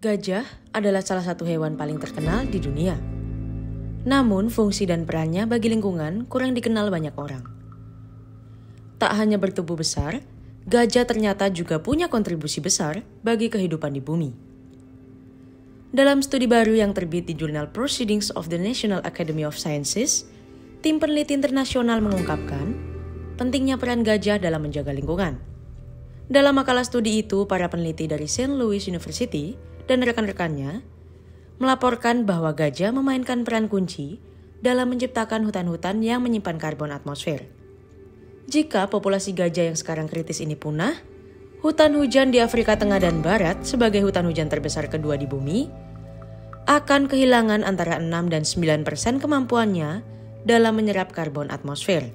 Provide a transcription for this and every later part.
Gajah adalah salah satu hewan paling terkenal di dunia. Namun, fungsi dan perannya bagi lingkungan kurang dikenal banyak orang. Tak hanya bertubuh besar, gajah ternyata juga punya kontribusi besar bagi kehidupan di bumi. Dalam studi baru yang terbit di jurnal Proceedings of the National Academy of Sciences, tim peneliti internasional mengungkapkan pentingnya peran gajah dalam menjaga lingkungan. Dalam makalah studi itu, para peneliti dari St. Louis University dan rekan-rekannya melaporkan bahwa gajah memainkan peran kunci dalam menciptakan hutan-hutan yang menyimpan karbon atmosfer. Jika populasi gajah yang sekarang kritis ini punah, hutan hujan di Afrika Tengah dan Barat sebagai hutan hujan terbesar kedua di bumi akan kehilangan antara 6 dan 9% kemampuannya dalam menyerap karbon atmosfer.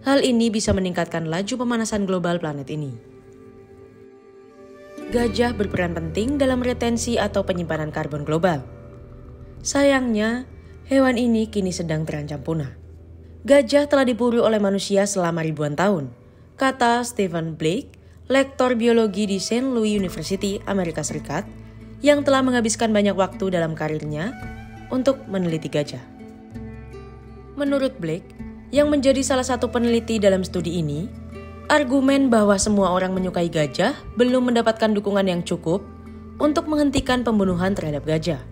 Hal ini bisa meningkatkan laju pemanasan global planet ini. Gajah berperan penting dalam retensi atau penyimpanan karbon global. Sayangnya, hewan ini kini sedang terancam punah. Gajah telah diburu oleh manusia selama ribuan tahun, kata Stephen Blake, lektor biologi di St. Louis University, Amerika Serikat, yang telah menghabiskan banyak waktu dalam karirnya untuk meneliti gajah. Menurut Blake, yang menjadi salah satu peneliti dalam studi ini, argumen bahwa semua orang menyukai gajah belum mendapatkan dukungan yang cukup untuk menghentikan pembunuhan terhadap gajah.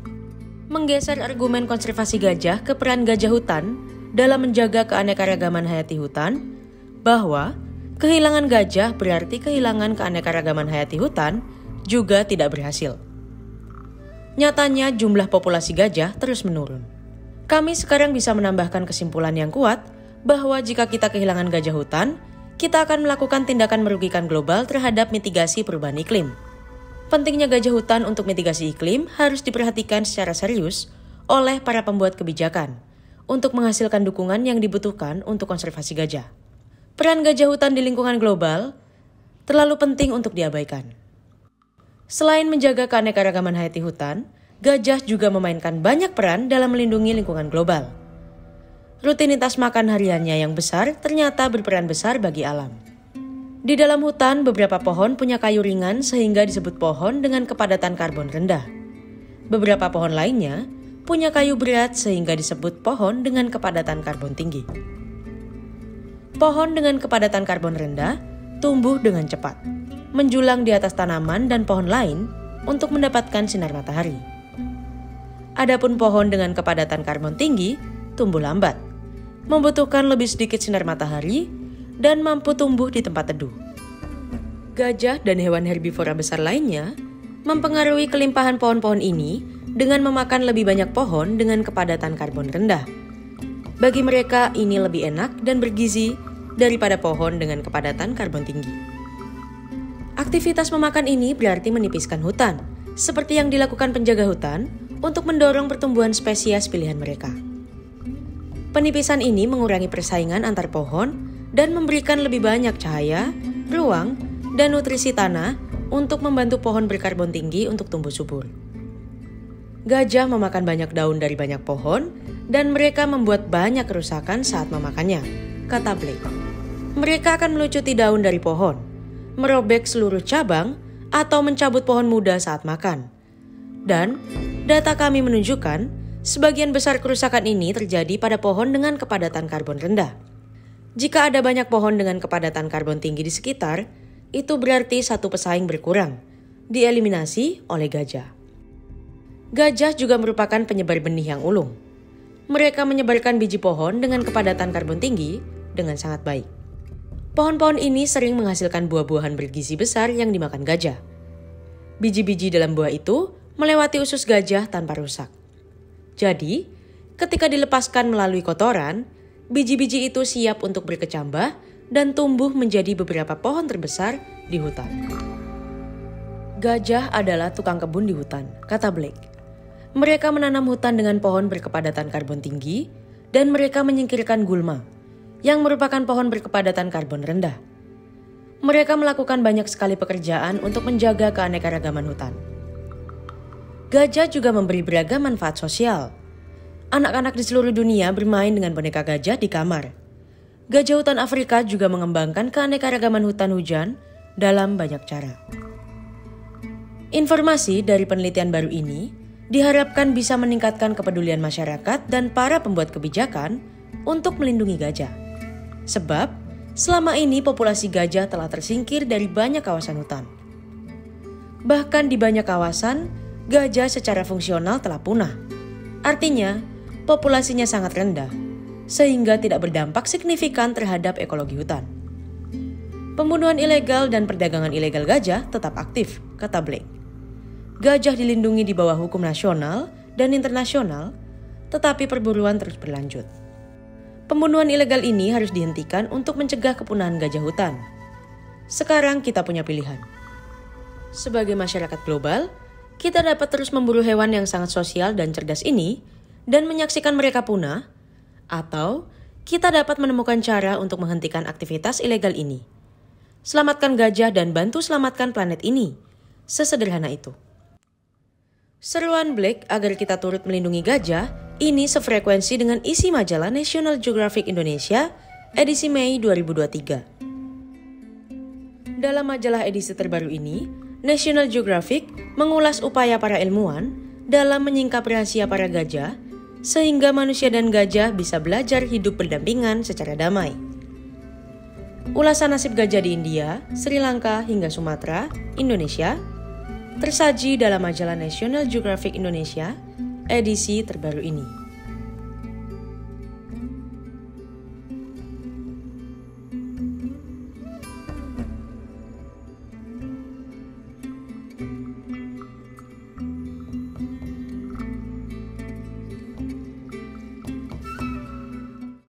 Menggeser argumen konservasi gajah ke peran gajah hutan dalam menjaga keanekaragaman hayati hutan, bahwa kehilangan gajah berarti kehilangan keanekaragaman hayati hutan juga tidak berhasil. Nyatanya jumlah populasi gajah terus menurun. Kami sekarang bisa menambahkan kesimpulan yang kuat bahwa jika kita kehilangan gajah hutan, kita akan melakukan tindakan merugikan global terhadap mitigasi perubahan iklim. Pentingnya gajah hutan untuk mitigasi iklim harus diperhatikan secara serius oleh para pembuat kebijakan untuk menghasilkan dukungan yang dibutuhkan untuk konservasi gajah. Peran gajah hutan di lingkungan global terlalu penting untuk diabaikan. Selain menjaga keanekaragaman hayati hutan, gajah juga memainkan banyak peran dalam melindungi lingkungan global. Rutinitas makan hariannya yang besar ternyata berperan besar bagi alam. Di dalam hutan, beberapa pohon punya kayu ringan sehingga disebut pohon dengan kepadatan karbon rendah. Beberapa pohon lainnya punya kayu berat sehingga disebut pohon dengan kepadatan karbon tinggi. Pohon dengan kepadatan karbon rendah tumbuh dengan cepat, menjulang di atas tanaman dan pohon lain untuk mendapatkan sinar matahari. Adapun pohon dengan kepadatan karbon tinggi tumbuh lambat, membutuhkan lebih sedikit sinar matahari, dan mampu tumbuh di tempat teduh. Gajah dan hewan herbivora besar lainnya mempengaruhi kelimpahan pohon-pohon ini dengan memakan lebih banyak pohon dengan kepadatan karbon rendah. Bagi mereka, ini lebih enak dan bergizi daripada pohon dengan kepadatan karbon tinggi. Aktivitas memakan ini berarti menipiskan hutan, seperti yang dilakukan penjaga hutan untuk mendorong pertumbuhan spesies pilihan mereka. Penipisan ini mengurangi persaingan antar pohon dan memberikan lebih banyak cahaya, ruang, dan nutrisi tanah untuk membantu pohon berkarbon tinggi untuk tumbuh subur. Gajah memakan banyak daun dari banyak pohon dan mereka membuat banyak kerusakan saat memakannya, kata Blake. Mereka akan melucuti daun dari pohon, merobek seluruh cabang, atau mencabut pohon muda saat makan. Dan data kami menunjukkan sebagian besar kerusakan ini terjadi pada pohon dengan kepadatan karbon rendah. Jika ada banyak pohon dengan kepadatan karbon tinggi di sekitar, itu berarti satu pesaing berkurang, dieliminasi oleh gajah. Gajah juga merupakan penyebar benih yang ulung. Mereka menyebarkan biji pohon dengan kepadatan karbon tinggi dengan sangat baik. Pohon-pohon ini sering menghasilkan buah-buahan bergizi besar yang dimakan gajah. Biji-biji dalam buah itu melewati usus gajah tanpa rusak. Jadi, ketika dilepaskan melalui kotoran, biji-biji itu siap untuk berkecambah dan tumbuh menjadi beberapa pohon terbesar di hutan. Gajah adalah tukang kebun di hutan, kata Blake. Mereka menanam hutan dengan pohon berkepadatan karbon tinggi dan mereka menyingkirkan gulma, yang merupakan pohon berkepadatan karbon rendah. Mereka melakukan banyak sekali pekerjaan untuk menjaga keanekaragaman hutan. Gajah juga memberi beragam manfaat sosial. Anak-anak di seluruh dunia bermain dengan boneka gajah di kamar. Gajah hutan Afrika juga mengembangkan keanekaragaman hutan hujan dalam banyak cara. Informasi dari penelitian baru ini diharapkan bisa meningkatkan kepedulian masyarakat dan para pembuat kebijakan untuk melindungi gajah. Sebab, selama ini populasi gajah telah tersingkir dari banyak kawasan hutan. Bahkan di banyak kawasan, gajah secara fungsional telah punah. Artinya, populasinya sangat rendah, sehingga tidak berdampak signifikan terhadap ekologi hutan. Pembunuhan ilegal dan perdagangan ilegal gajah tetap aktif, kata Blake. Gajah dilindungi di bawah hukum nasional dan internasional, tetapi perburuan terus berlanjut. Pembunuhan ilegal ini harus dihentikan untuk mencegah kepunahan gajah hutan. Sekarang kita punya pilihan. Sebagai masyarakat global, kita dapat terus memburu hewan yang sangat sosial dan cerdas ini dan menyaksikan mereka punah, atau kita dapat menemukan cara untuk menghentikan aktivitas ilegal ini. Selamatkan gajah dan bantu selamatkan planet ini. Sesederhana itu. Seruan Blake agar kita turut melindungi gajah ini sefrekuensi dengan isi majalah National Geographic Indonesia edisi Mei 2023. Dalam majalah edisi terbaru ini, National Geographic mengulas upaya para ilmuwan dalam menyingkap rahasia para gajah sehingga manusia dan gajah bisa belajar hidup berdampingan secara damai. Ulasan nasib gajah di India, Sri Lanka hingga Sumatera, Indonesia tersaji dalam majalah National Geographic Indonesia edisi terbaru ini.